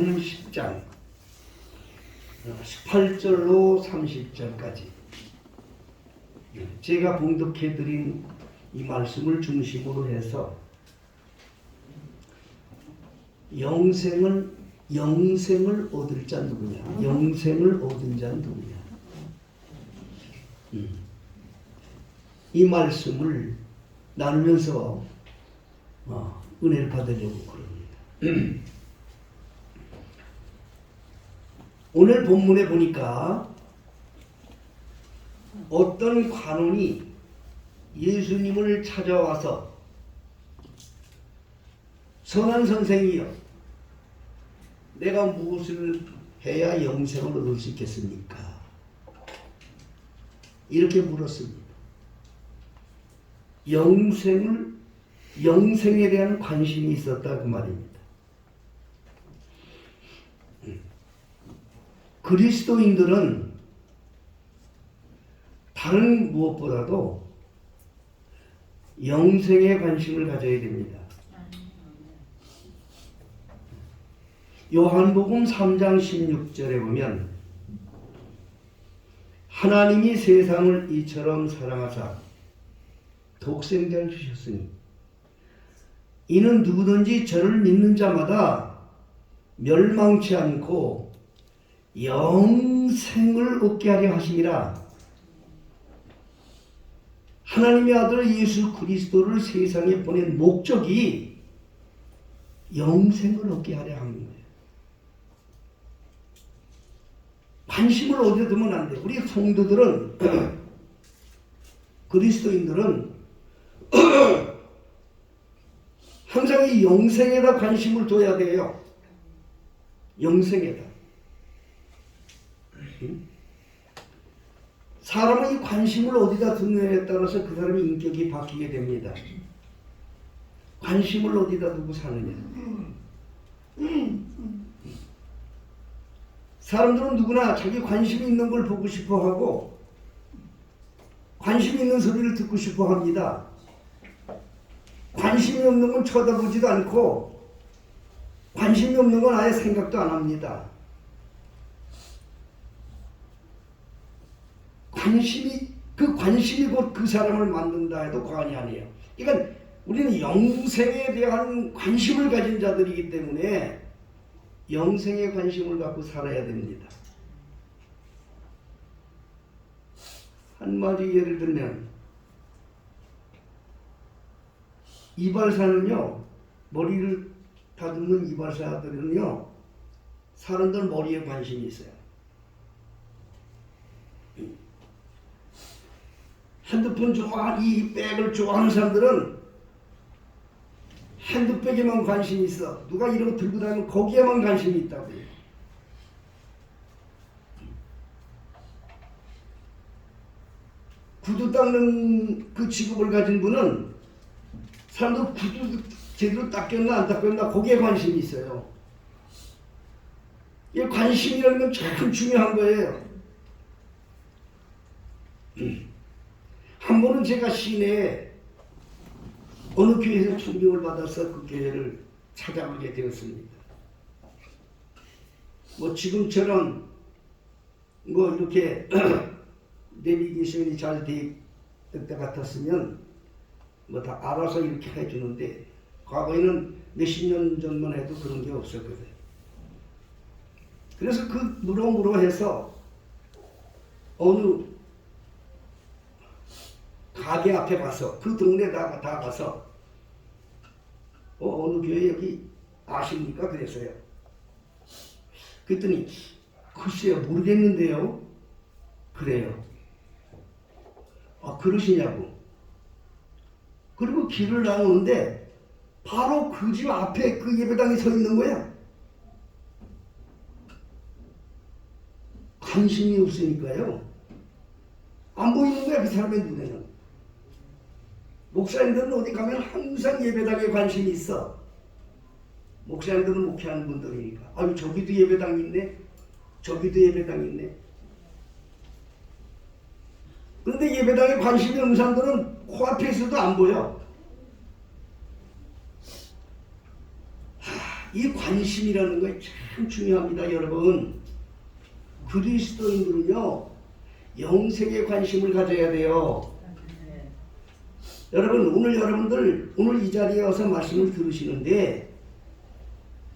10장 18절로 30절까지 제가 봉독해드린 이 말씀을 중심으로 해서 영생을 얻을 자 누구냐, 영생을 얻은 자 누구냐, 이 말씀을 나누면서 은혜를 받으려고 그럽니다. 오늘 본문에 보니까 어떤 관원이 예수님을 찾아와서 선한 선생이여, 내가 무엇을 해야 영생을 얻을 수 있겠습니까? 이렇게 물었습니다. 영생에 대한 관심이 있었다 그 말입니다. 그리스도인들은 다른 무엇보다도 영생에 관심을 가져야 됩니다. 요한복음 3장 16절에 보면 하나님이 세상을 이처럼 사랑하사 독생자를 주셨으니 이는 누구든지 저를 믿는 자마다 멸망치 않고 영생을 얻게 하려 하심이라. 하나님의 아들 예수 그리스도를 세상에 보낸 목적이 영생을 얻게 하려 하는 거예요. 관심을 어디에 두면 안 돼요. 우리 성도들은 그리스도인들은 항상 이 영생에다 관심을 둬야 돼요. 영생에다. 사람의 관심을 어디다 두느냐에 따라서 그 사람의 인격이 바뀌게 됩니다. 관심을 어디다 두고 사느냐. 사람들은 누구나 자기 관심 있는 걸 보고 싶어 하고 관심 있는 소리를 듣고 싶어 합니다. 관심이 없는 건 쳐다보지도 않고 관심이 없는 건 아예 생각도 안 합니다. 관심이 곧 그 사람을 만든다 해도 과언이 아니에요. 그러니까 우리는 영생에 대한 관심을 가진 자들이기 때문에 영생에 관심을 갖고 살아야 됩니다. 한마디 예를 들면 이발사는요, 머리를 다듬는 이발사들은요, 사람들 머리에 관심이 있어요. 핸드폰 이 백을 좋아하는 사람들은 핸드백에만 관심이 있어. 누가 이런 거 들고 다니면 거기에만 관심이 있다고요. 구두 닦는 그 직업을 가진 분은 사람들 구두 제대로 닦였나 안 닦였나 거기에 관심이 있어요. 이 관심이라는 건 참 중요한 거예요. 한 번은 제가 시내에 어느 교회에서 충격을 받아서 그 교회를 찾아가게 되었습니다. 뭐 지금처럼 뭐 이렇게 내비게이션이 잘 될 때 같았으면 뭐 다 알아서 이렇게 해주는데 과거에는 몇십 년 전만 해도 그런 게 없었거든요. 그래서 그 무로무로해서 어느 가게 앞에 가서 그 동네 다 가서 어느 교회 여기 아십니까? 그랬어요. 그랬더니 글쎄요 모르겠는데요. 그래요. 그러시냐고. 그리고 길을 나오는데 바로 그 집 앞에 그 예배당에 서 있는 거야. 관심이 없으니까요. 안 보이는 거야 그 사람의 눈에는. 목사님들은 어디 가면 항상 예배당에 관심이 있어. 목사님들은 목회하는 분들이니까. 아유 저기도 예배당 있네. 저기도 예배당 있네. 그런데 예배당에 관심이 없는 사람들은 코앞에 있어도 안 보여. 이 관심이라는 게 참 중요합니다, 여러분. 그리스도인들은요, 영생에 관심을 가져야 돼요. 여러분, 여러분들 오늘 이 자리에 와서 말씀을 들으시는데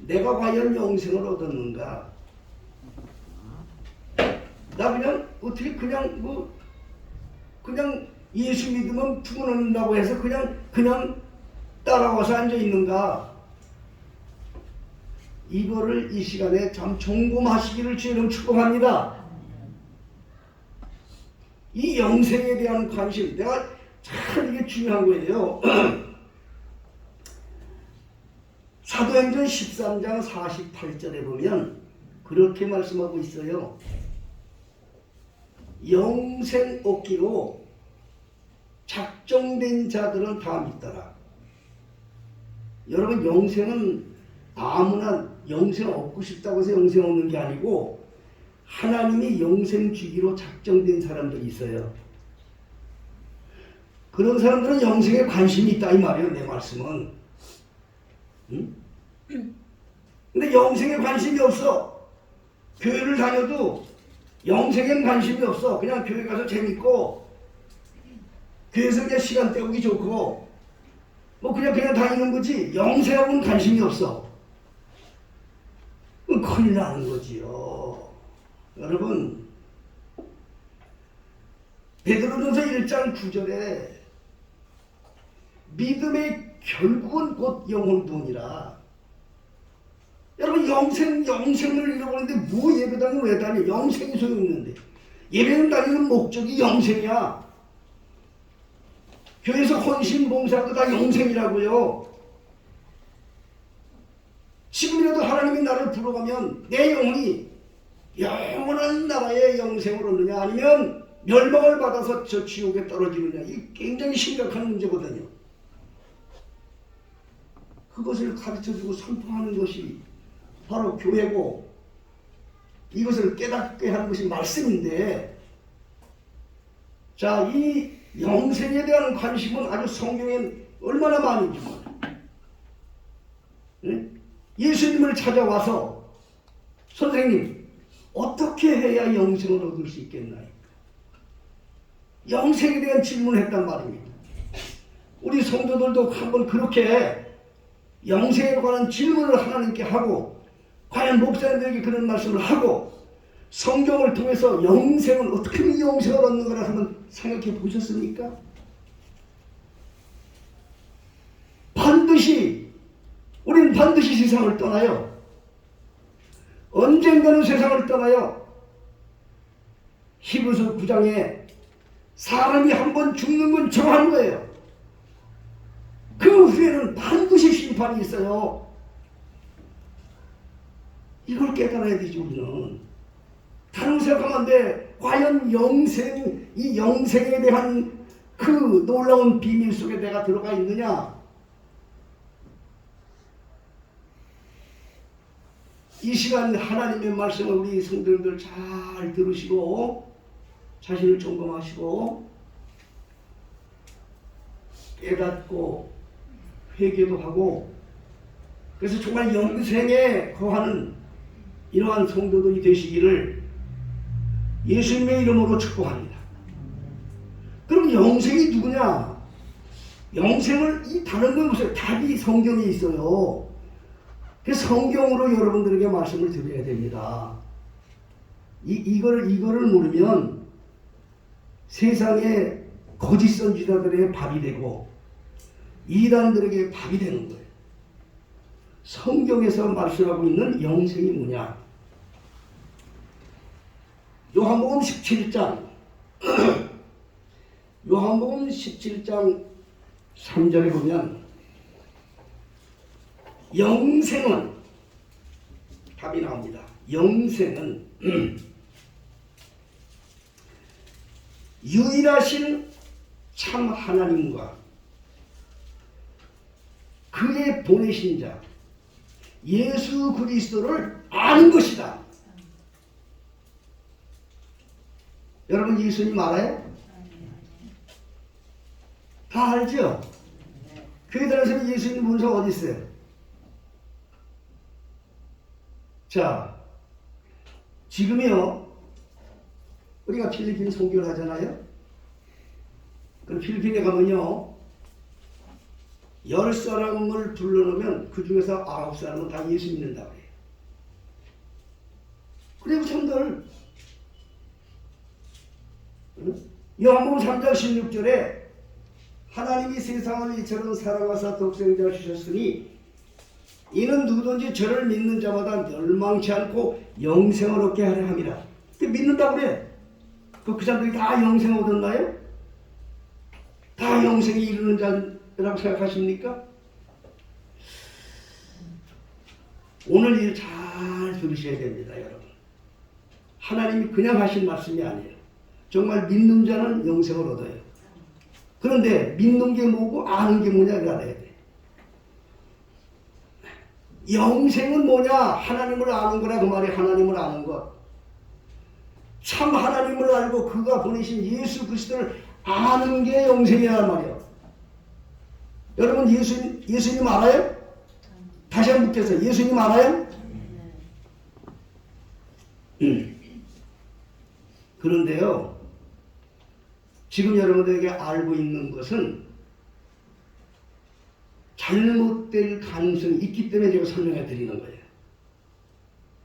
내가 과연 영생을 얻었는가? 나 그냥 어떻게 그냥 예수 믿으면 구원 얻는다고 해서 그냥 따라와서 앉아 있는가? 이거를 이 시간에 참 점검하시기를 주님 축복합니다. 이 영생에 대한 관심, 내가 참 이게 중요한 거예요. 사도행전 13장 48절에 보면 그렇게 말씀하고 있어요. 영생 얻기로 작정된 자들은 다 믿더라. 여러분, 영생은 아무나 영생 얻고 싶다고 해서 영생 얻는 게 아니고 하나님이 영생 주기로 작정된 사람들이 있어요. 그런 사람들은 영생에 관심이 있다 이 말이에요, 내 말씀은. 응? 근데 영생에 관심이 없어. 교회를 다녀도 영생엔 관심이 없어. 그냥 교회 가서 재밌고 교회에서 그냥 시간 때우기 좋고 뭐 그냥 다니는 거지 영생하고는 관심이 없어. 큰일 나는 거지요. 여러분, 베드로전서 1장 9절에 믿음의 결국은 곧 영혼뿐이라. 여러분, 영생을 잃어버리는데 뭐 예배당을 왜 다녀? 영생이 소용있는데. 예배당 다니는 목적이 영생이야. 교회에서 헌신 봉사도 다 영생이라고요. 지금이라도 하나님이 나를 불러가면 내 영혼이 영원한 나라의 영생을 얻느냐 아니면 멸망을 받아서 저 지옥에 떨어지느냐, 이 굉장히 심각한 문제거든요. 그것을 가르쳐주고 선포하는 것이 바로 교회고 이것을 깨닫게 하는 것이 말씀인데, 자, 이 영생에 대한 관심은 아주 성경엔 얼마나 많은지 몰라요. 네? 예수님을 찾아와서 선생님 어떻게 해야 영생을 얻을 수 있겠나요? 영생에 대한 질문을 했단 말입니다. 우리 성도들도 한번 그렇게 영생에 관한 질문을 하나님께 하고 과연 목사님들에게 그런 말씀을 하고 성경을 통해서 영생은 어떻게 하면 영생을 얻는가를 한번 생각해 보셨습니까? 우리는 반드시 세상을 떠나요. 언젠가는 세상을 떠나요. 히브리서 9장에 사람이 한번 죽는 건 정한 거예요. 그 후에는 반드시 심판이 있어요. 이걸 깨달아야 되지. 우리는 다른 생각하면 안 돼. 과연 이 영생에 대한 그 놀라운 비밀 속에 내가 들어가 있느냐? 이 시간 하나님의 말씀을 우리 성도님들 잘 들으시고 자신을 점검하시고 깨닫고 회개도 하고, 그래서 정말 영생에 거하는 이러한 성도들이 되시기를 예수님의 이름으로 축복합니다. 그럼 영생이 누구냐? 영생을 이 다른 걸 보세요. 답이 성경에 있어요. 그 성경으로 여러분들에게 말씀을 드려야 됩니다. 이거를 모르면 세상의 거짓 선지자들의 밥이 되고 이단들에게 밥이 되는 거예요. 성경에서 말씀하고 있는 영생이 뭐냐? 요한복음 17장 요한복음 17장 3절에 보면 영생은 답이 나옵니다. 영생은 유일하신 참 하나님과 그의 보내신 자 예수 그리스도를 아는 것이다. 여러분, 예수님 알아요? 다 알죠? 교회 다니시면 예수님 문서 어디 있어요? 자, 지금이요, 우리가 필리핀 선교를 하잖아요. 그럼 필리핀에 가면요, 10사람을 불러놓으면 그 중에서 9사람은 다 예수 믿는다고 해요. 그리고 성도를 요한복음 3장 16절에 하나님이 세상을 이처럼 사랑하사 독생자를 주셨으니 이는 누구든지 저를 믿는 자마다 멸망치 않고 영생을 얻게 하려 함이라. 믿는다고 그래. 그 사람들이 다 영생 얻었나요? 다 영생에 이르는 자라고 생각하십니까? 오늘 일 잘 들으셔야 됩니다, 여러분. 하나님이 그냥 하신 말씀이 아니에요. 정말 믿는 자는 영생을 얻어요. 그런데 믿는 게 뭐고 아는 게 뭐냐를 알아야 돼. 영생은 뭐냐? 하나님을 아는 거라. 그 말이 하나님을 아는 것. 참 하나님을 알고 그가 보내신 예수 그리스도를 아는 게 영생이란 말이에요. 여러분 예수님 알아요? 다시 한번 묻겠어요. 예수님 알아요? 그런데요, 지금 여러분들에게 알고 있는 것은 잘못될 가능성이 있기 때문에 제가 설명해 드리는 거예요.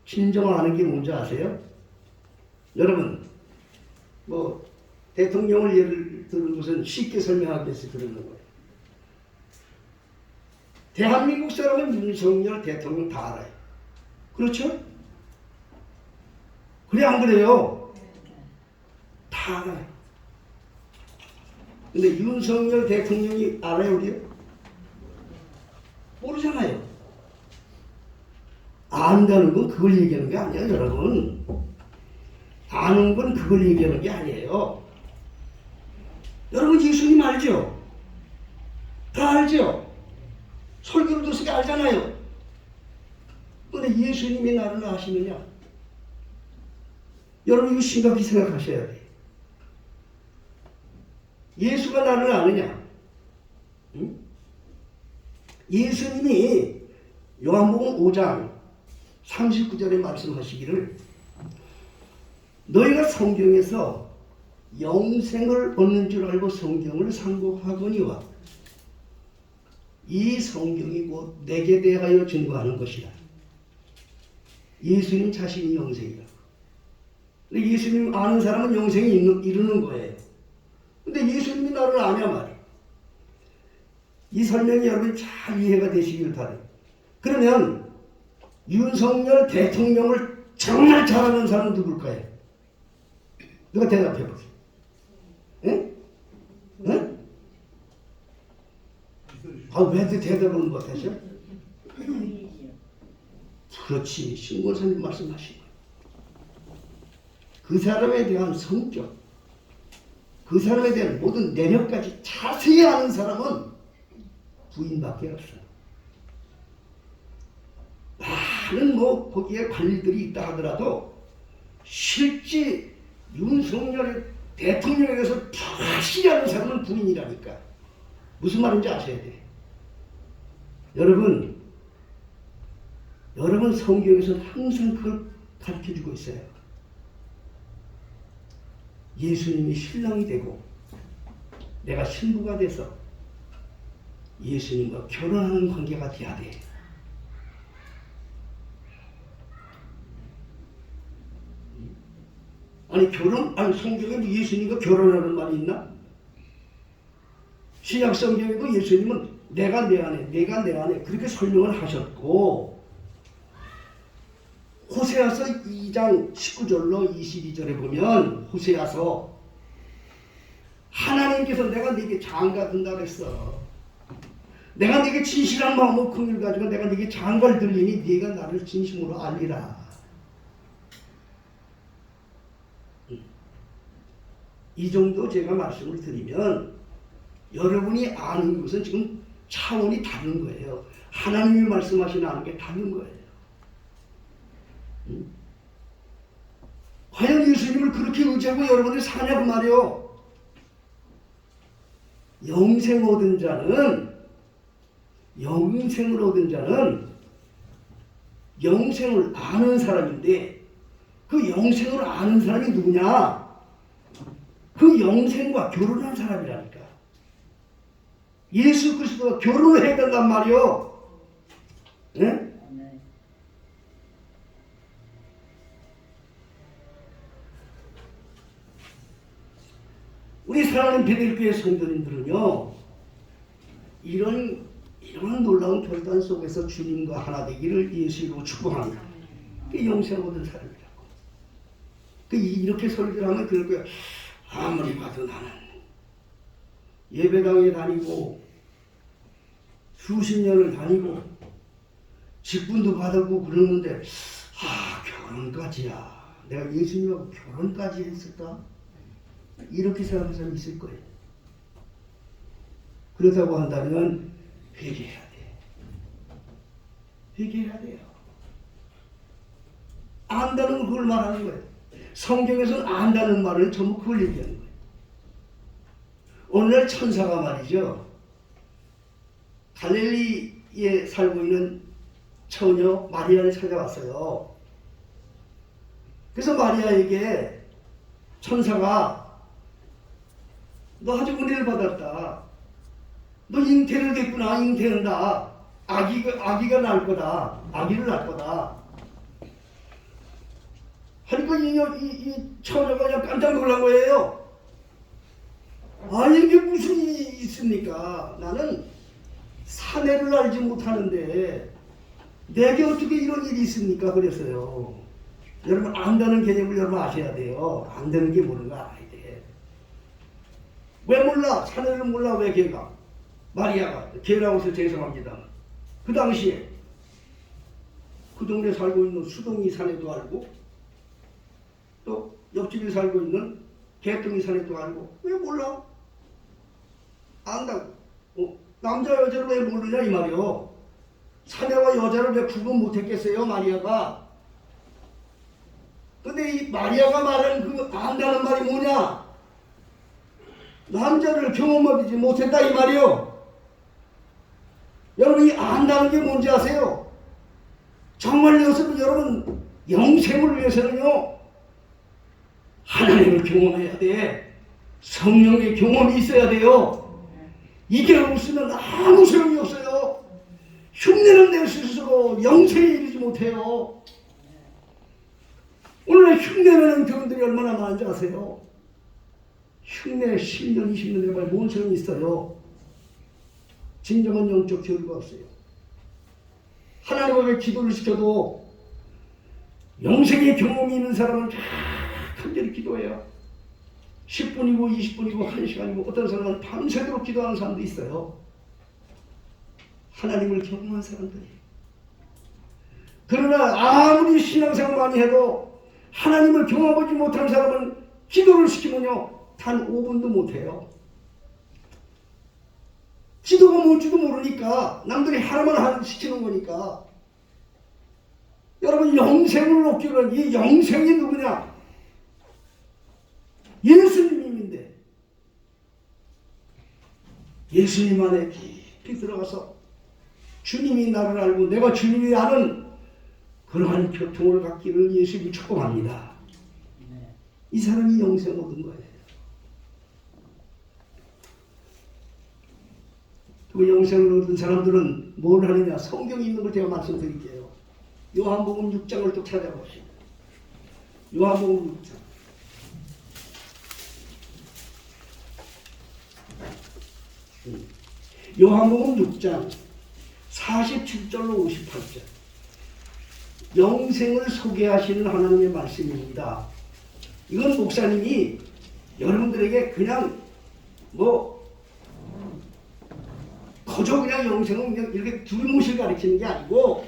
진정을 아는 게 뭔지 아세요? 여러분, 뭐 대통령을 예를 들은 것은 쉽게 설명하기 위해서 그러는 거예요. 대한민국 사람은 윤석열 대통령 다 알아요. 그렇죠? 그래 안 그래요? 다 알아요. 근데 윤석열 대통령이 알아요, 우리요? 모르잖아요. 안다는 건 그걸 얘기하는 게 아니에요, 여러분. 아는 건 그걸 얘기하는 게 아니에요. 여러분 예수님 알죠? 다 알죠? 설교를 들으니까 알잖아요. 근데 예수님이 나를 아시느냐? 여러분 이거 심각히 생각하셔야 돼요. 예수가 나를 아느냐? 응? 예수님이 요한복음 5장 39절에 말씀하시기를 너희가 성경에서 영생을 얻는 줄 알고 성경을 상고하거니와 이 성경이 곧 내게 대하여 증거하는 것이라. 예수님 자신이 영생이라. 근데 예수님 아는 사람은 영생에 이르는 거예요. 근데 예수님이 나를 아냐 말이에요. 이 설명이 여러분 잘 이해가 되시길 바라요. 그러면 윤석열 대통령을 정말 잘 아는 사람은 누굴까요? 누가 대답해 보세요. 응? 응? 아, 왜 대답을 못하셔? 그렇지. 신권사님 말씀하신 거예요. 그 사람에 대한 성격, 그 사람에 대한 모든 내력까지 자세히 아는 사람은 부인밖에 없어요. 많은 뭐 거기에 관리들이 있다 하더라도 실제 윤석열 대통령에 대해서 다시 아는 사람은 부인이라니까. 무슨 말인지 아셔야 돼. 여러분 성경에서는 항상 그걸 가르쳐주고 있어요. 예수님이 신랑이 되고 내가 신부가 돼서 예수님과 결혼하는 관계가 돼야 돼. 아니 성경에 예수님과 결혼하는 말이 있나? 신약 성경에도 예수님은 내가 내 안에 그렇게 설명을 하셨고 호세아서 2장 19절로 22절에 보면 호세아서 하나님께서 내가 네게 장가 든다 그랬어. 내가 네게 진실한 마음으로 긍휼 가지고 내가 네게 장가를 들리니 네가 나를 진심으로 알리라. 이 정도 제가 말씀을 드리면 여러분이 아는 것은 지금 차원이 다른 거예요. 하나님이 말씀하시는 아는 게 다른 거예요. 과연 예수님을 그렇게 의지하고 여러분들이 사냐고 말이요. 영생을 얻은 자는 영생을 아는 사람인데 그 영생을 아는 사람이 누구냐? 그 영생과 결혼한 사람이라니까. 예수 그리스도가 결혼을 해야 된단 말이요. 네? 우리 사랑하는 베델교회 성도님들은요, 이런 놀라운 결단 속에서 주님과 하나 되기를 예수로 축복합니다. 그 영생을 얻은 사람이라고. 이렇게 설교를 하면 그럴 거야. 아무리 봐도 나는 예배당에 다니고 수십 년을 다니고 직분도 받았고 그러는데 결혼까지야. 내가 예수님하고 결혼까지 했을까? 이렇게 생각하는 사람이 있을 거예요. 그렇다고 한다면 회개해야 돼. 회개해야 돼요. 안다는 건 그걸 말하는 거예요. 성경에서는 안다는 말을 전부 그걸 얘기하는 거예요. 오늘날 천사가 말이죠. 갈릴리에 살고 있는 처녀 마리아를 찾아왔어요. 그래서 마리아에게 천사가 너 아주 은혜를 받았다. 너 잉태를 됐구나. 잉태한다. 아기가 날 거다. 아기를 낳을 거다. 하니까 이 처녀가 그냥 깜짝 놀란 거예요. 이게 무슨 일이 있습니까? 나는 사내를 알지 못하는데 내게 어떻게 이런 일이 있습니까? 그랬어요. 여러분 안다는 개념을 여러분 아셔야 돼요. 안다는 게 모르는 거 알아야 돼. 왜 몰라? 사내를 몰라. 왜 걔가? 마리아가. 걔라고 해서 죄송합니다. 그 당시에 그 동네에 살고 있는 수동이 사내도 알고 또 옆집에 살고 있는 개똥이 사내도 알고 왜 몰라? 안다고. 남자 여자를 왜 모르냐 이 말이요. 사내와 여자를 왜 구분 못했겠어요 마리아가. 근데 이 마리아가 말하는 그 안다는 말이 뭐냐? 남자를 경험하지 못했다 이 말이요. 여러분 이 안다는 게 뭔지 아세요? 정말 여러분 영생을 위해서는요 하나님을 경험해야 돼. 성령의 경험이 있어야 돼요. 이게 없으면 아무 소용이 없어요. 흉내는 낼 수 있어도 영생에 이르지 못해요. 오늘 흉내내는 교인들이 얼마나 많은지 아세요? 흉내 10년, 20년 내가 뭔 소용이 있어요? 진정한 영적 교류가 없어요. 하나님 앞에 기도를 시켜도 영생의 경험이 있는 사람은 간절히 기도해요. 10분이고 20분이고 1시간이고 어떤 사람은 밤새도록 기도하는 사람도 있어요. 하나님을 경험한 사람들이. 그러나 아무리 신앙생활 많이 해도 하나님을 경험하지 못한 사람은 기도를 시키면요 단 5분도 못해요. 기도가 뭔지도 모르니까 남들이 하라면 시키는 거니까. 여러분 영생을 얻기를 이 영생이 누구냐? 예수님인데 예수님 안에 깊이 들어가서 주님이 나를 알고 내가 주님이 아는 그러한 교통을 갖기를 예수님이 축복합니다. 이 사람이 영생 얻은 거예요. 그 영생을 얻은 사람들은 뭘 하느냐? 성경에 있는 걸 제가 말씀드릴게요. 요한복음 6장을 또 찾아보시죠. 요한복음 6장. 요한복음 6장 47절로 58절. 영생을 소개하시는 하나님의 말씀입니다. 이건 목사님이 여러분들에게 그냥 거저 그냥 영생을 그냥 이렇게 두루뭉실 가르치는 게 아니고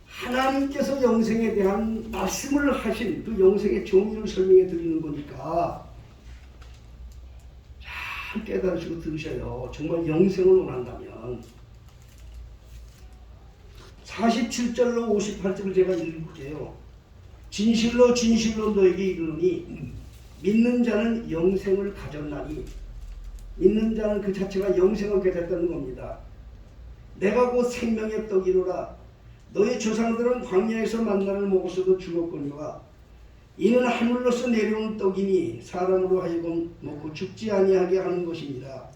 하나님께서 영생에 대한 말씀을 하신 그 영생의 정의를 설명해 드리는 거니까 잘 깨달으시고 들으셔요. 정말 영생을 원한다면. 47절로 58절을 제가 읽을게요. 진실로 진실로 너에게 이르노니 믿는 자는 영생을 가졌나니. 믿는 자는 그 자체가 영생을 가졌다는 겁니다. 내가 곧 생명의 떡이로라. 너희 조상들은 광야에서 만나를 먹어서도 죽었거니와 이는 하늘로서 내려온 떡이니 사람으로 하여금 먹고 죽지 아니하게 하는 것입니다.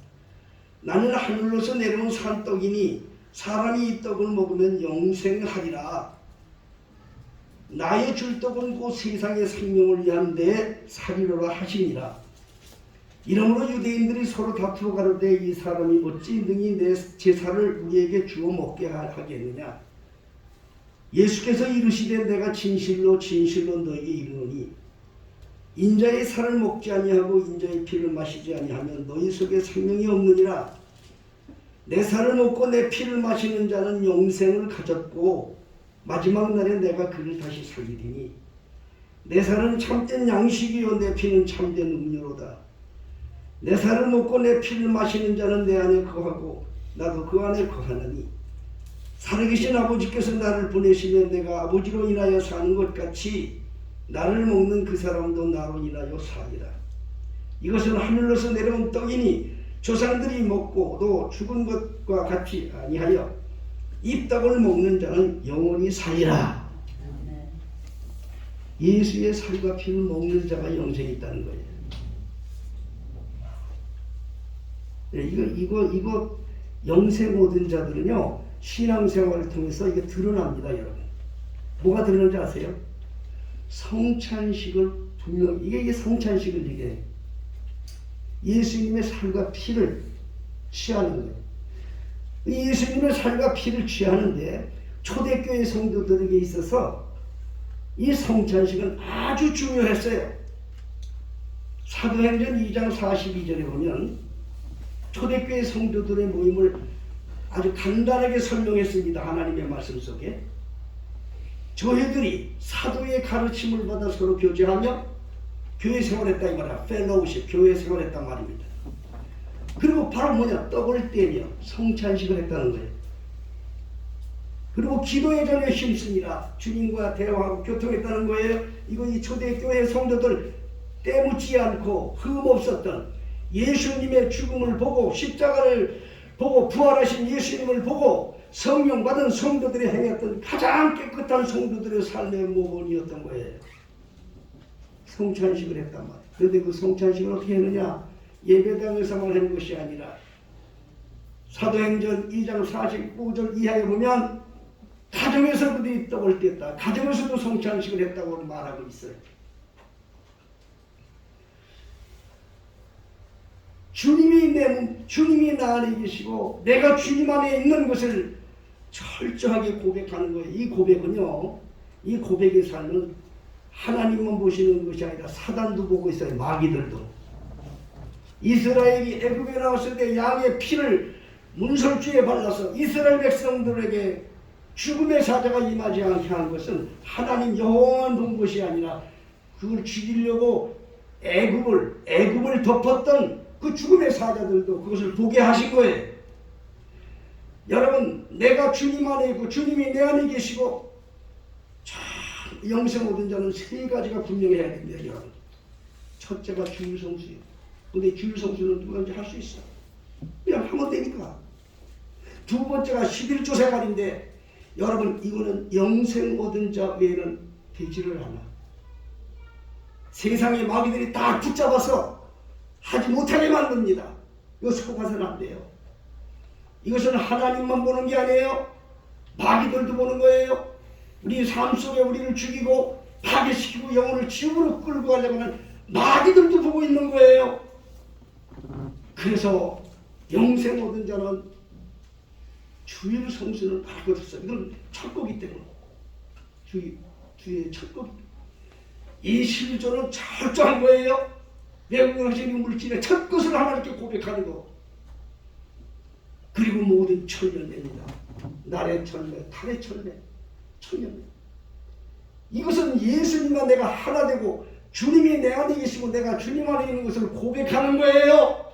나는 하늘로서 내려온 산떡이니 사람이 이 떡을 먹으면 영생하리라. 나의 줄 떡은 곧 세상의 생명을 위한 내 살이로라 하시니라. 이러므로 유대인들이 서로 다투어 가로되 이 사람이 어찌 능히 내 제사를 우리에게 주어 먹게 하겠느냐. 예수께서 이르시되 내가 진실로 진실로 너에게 이르노니 인자의 살을 먹지 아니하고 인자의 피를 마시지 아니하면 너희 속에 생명이 없느니라. 내 살을 먹고 내 피를 마시는 자는 영생을 가졌고 마지막 날에 내가 그를 다시 살리리니 내 살은 참된 양식이요 내 피는 참된 음료로다. 내 살을 먹고 내 피를 마시는 자는 내 안에 거하고 나도 그 안에 거하나니 살아계신 아버지께서 나를 보내시면 내가 아버지로 인하여 사는 것 같이 나를 먹는 그 사람도 나로 인하여 사리라. 이것은 하늘로서 내려온 떡이니 조상들이 먹고 또 죽은 것과 같이 아니하여 이 떡을 먹는 자는 영원히 살리라. 예수의 살과 피를 먹는 자가 영생이 있다는 거예요. 이거 영생 얻은 자들은요 신앙생활을 통해서 이게 드러납니다, 여러분. 뭐가 드러나는지 아세요? 성찬식을 분명히 이게 성찬식을 얘기해요. 예수님의 살과 피를 취하는 거예요. 예수님의 살과 피를 취하는데 초대교회 성도들에게 있어서 이 성찬식은 아주 중요했어요. 사도행전 2장 42절에 보면 초대교회 성도들의 모임을 아주 간단하게 설명했습니다. 하나님의 말씀 속에 저희들이 사도의 가르침을 받아 서로 교제하며 교회 생활했다 이 말이야. 펠로우십, 교회 생활했단 말입니다. 그리고 바로 뭐냐? 떡을 떼며 성찬식을 했다는 거예요. 그리고 기도의 전에 힘쓰니라. 주님과 대화하고 교통했다는 거예요. 이거 이 초대교회 성도들 때묻지 않고 흠없었던 예수님의 죽음을 보고 십자가를 보고 부활하신 예수님을 보고 성령 받은 성도들이 행했던 가장 깨끗한 성도들의 삶의 모범이었던 거예요. 성찬식을 했단 말이에요. 그런데 그 성찬식을 어떻게 했느냐? 예배당에서만 한 것이 아니라 사도행전 2장 49절 이하에 보면 가정에서 그들이 떡을 뗐다. 가정에서도 성찬식을 했다고 말하고 있어요. 주님이 나 안에 계시고 내가 주님 안에 있는 것을 철저하게 고백하는 거예요. 이 고백은요, 이 고백의 삶은 하나님만 보시는 것이 아니라 사단도 보고 있어요. 마귀들도. 이스라엘이 애굽에 나왔을 때 양의 피를 문설주에 발라서 이스라엘 백성들에게 죽음의 사자가 임하지 않게 한 것은 하나님 여호와만 본 것이 아니라 그걸 죽이려고 애굽을 덮었던 그 죽음의 사자들도 그것을 보게 하신 거예요. 여러분, 내가 주님 안에 있고 주님이 내 안에 계시고 참 영생 얻은 자는 세 가지가 분명히 해야 됩니다. 여러분, 첫째가 주일 성수예요. 근데 주일 성수는 누구든지 할 수 있어. 그냥 하면 되니까. 두 번째가 11조 생활인데 여러분, 이거는 영생 얻은 자 외에는 되지를 않아. 세상의 마귀들이 다 붙잡아서 하지 못하게 만듭니다. 이거 속아서는 안 돼요. 이것은 하나님만 보는 게 아니에요. 마귀들도 보는 거예요. 우리 삶 속에 우리를 죽이고 파괴시키고 영혼을 지옥으로 끌고 가려고 하는 마귀들도 보고 있는 거예요. 그래서 영생 얻은 자는 주일 성수는 할 것 없어요. 이건 첫 거기 때문에. 주의 첫 거. 이 11조는 철저한 거예요. 외국하시는 물질의 첫 것을 하나님께 고백하는 거. 그리고 모든 천년입니다. 날의 천년, 달의 천년, 천년. 이것은 예수님과 내가 하나 되고 주님이 내 안에 계시고 내가 주님 안에 있는 것을 고백하는 거예요.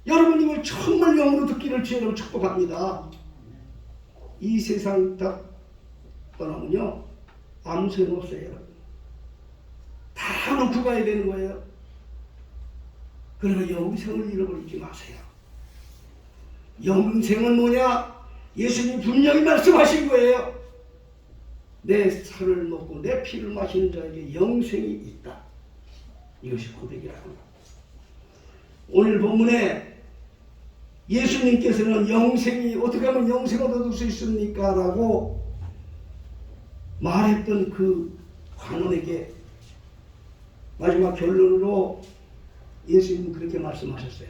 여러분, 이걸 정말 영으로 듣기를 주여로 축복합니다. 이 세상 다 떠나면요 아무 소용 없어요. 여러분, 다 놓고 가야 되는 거예요. 그러나 영생을 잃어버리지 마세요. 영생은 뭐냐? 예수님 분명히 말씀하신 거예요. 내 살을 먹고 내 피를 마시는 자에게 영생이 있다. 이것이 고백이라고 합니다. 오늘 본문에 예수님께서는 영생이 어떻게 하면 영생을 얻을 수 있습니까? 라고 말했던 그 관원에게 마지막 결론으로 예수님은 그렇게 말씀하셨어요.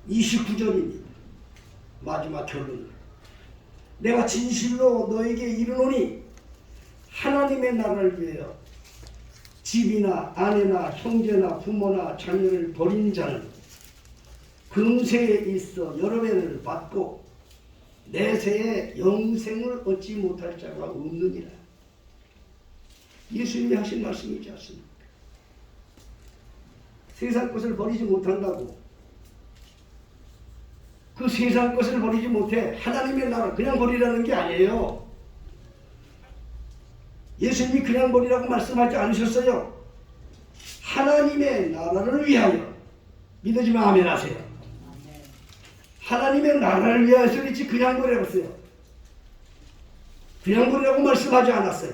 29절입니다. 마지막 결론. 내가 진실로 너에게 이르노니 하나님의 나라를 위하여 집이나 아내나 형제나 부모나 자녀를 버린 자는 금세에 있어 여러 배를 받고 내세에 영생을 얻지 못할 자가 없느니라. 예수님이 하신 말씀이지 않습니까? 세상 것을 버리지 못한다고 그 세상 것을 버리지 못해 하나님의 나라 그냥 버리라는 게 아니에요. 예수님이 그냥 버리라고 말씀하지 않으셨어요. 하나님의 나라를 위하여. 믿으시면 아멘 하세요. 하나님의 나라를 위하여서 그렇지 그냥 버려봤어요. 그냥 버리라고 말씀하지 않았어요.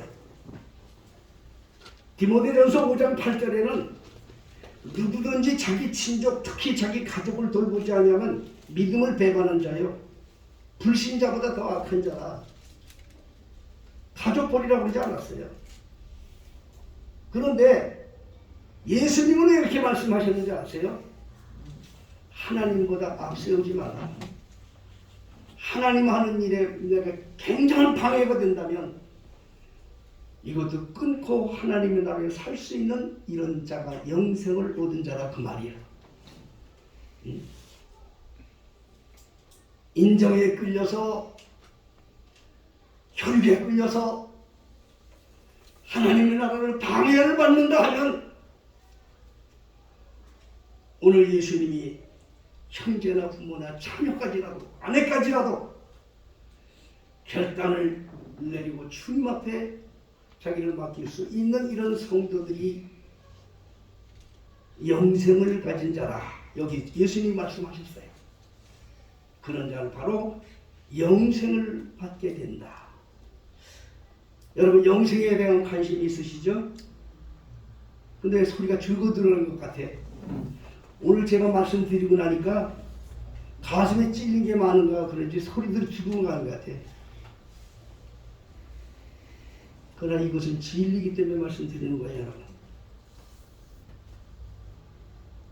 디모데전서 5장 8절에는 누구든지 자기 친족 특히 자기 가족을 돌보지 않으면 믿음을 배반한 자요 불신자보다 더 악한 자라. 가족 버리라고 그러지 않았어요. 그런데 예수님은 왜 이렇게 말씀하셨는지 아세요? 하나님보다 앞세우지 마라. 하나님 하는 일에 내가 굉장한 방해가 된다면 이것도 끊고 하나님의 나라에 살 수 있는 이런 자가 영생을 얻은 자라 그 말이에요. 인정에 끌려서 혈기에 끌려서 하나님의 나라를 방해를 받는다 하면 오늘 예수님이 형제나 부모나 자녀까지라도 아내까지라도 결단을 내리고 주님 앞에 자기를 맡길 수 있는 이런 성도들이 영생을 가진 자라. 여기 예수님이 말씀하셨어요. 그런 자는 바로 영생을 받게 된다. 여러분 영생에 대한 관심이 있으시죠? 근데 소리가 줄고 들어오는 것 같아. 오늘 제가 말씀드리고 나니까 가슴에 찔린 게 많은가 그런지 소리들이 죽은 것 같아. 그러나 이것은 진리이기 때문에 말씀드리는 거예요, 여러분.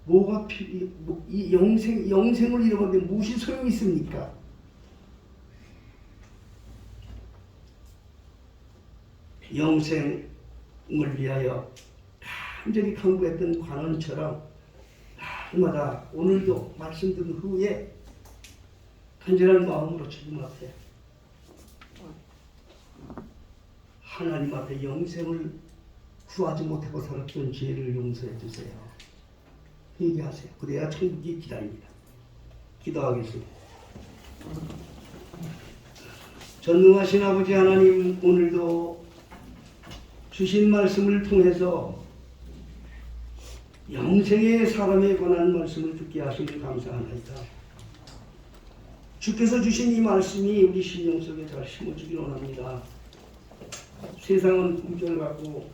뭐가 이 영생을 잃어버리는데 무엇이 소용이 있습니까? 영생을 위하여 간절히 강구했던 관원처럼 날마다 오늘도 말씀 듣는 후에 간절한 마음으로 주님 앞에 하나님 앞에 영생을 구하지 못하고 살았던 죄를 용서해 주세요. 회개하세요. 그래야 천국이 기다립니다. 기도하겠습니다. 전능하신 아버지 하나님, 오늘도 주신 말씀을 통해서 영생의 사람에 관한 말씀을 듣게 하시니 감사합니다. 주께서 주신 이 말씀이 우리 심령 속에 잘 심어주길 원합니다. 세상은 꿈결 같고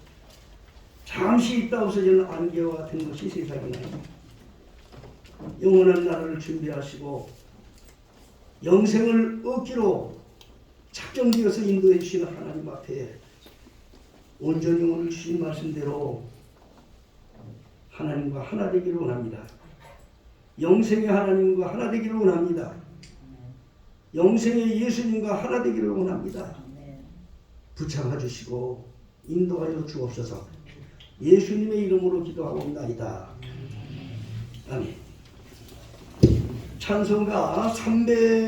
잠시 있다 없어지는 안개와 같은 것이 세상이나요. 영원한 나라를 준비하시고 영생을 얻기로 작정되어서 인도해 주시는 하나님 앞에 온전히 오늘 주신 말씀대로 하나님과 하나 되기를 원합니다. 영생의 하나님과 하나 되기를 원합니다. 영생의 예수님과 하나 되기를 원합니다. 붙잡아 주시고 인도하여 주옵소서. 예수님의 이름으로 기도하옵나이다. 아멘. 찬송가 300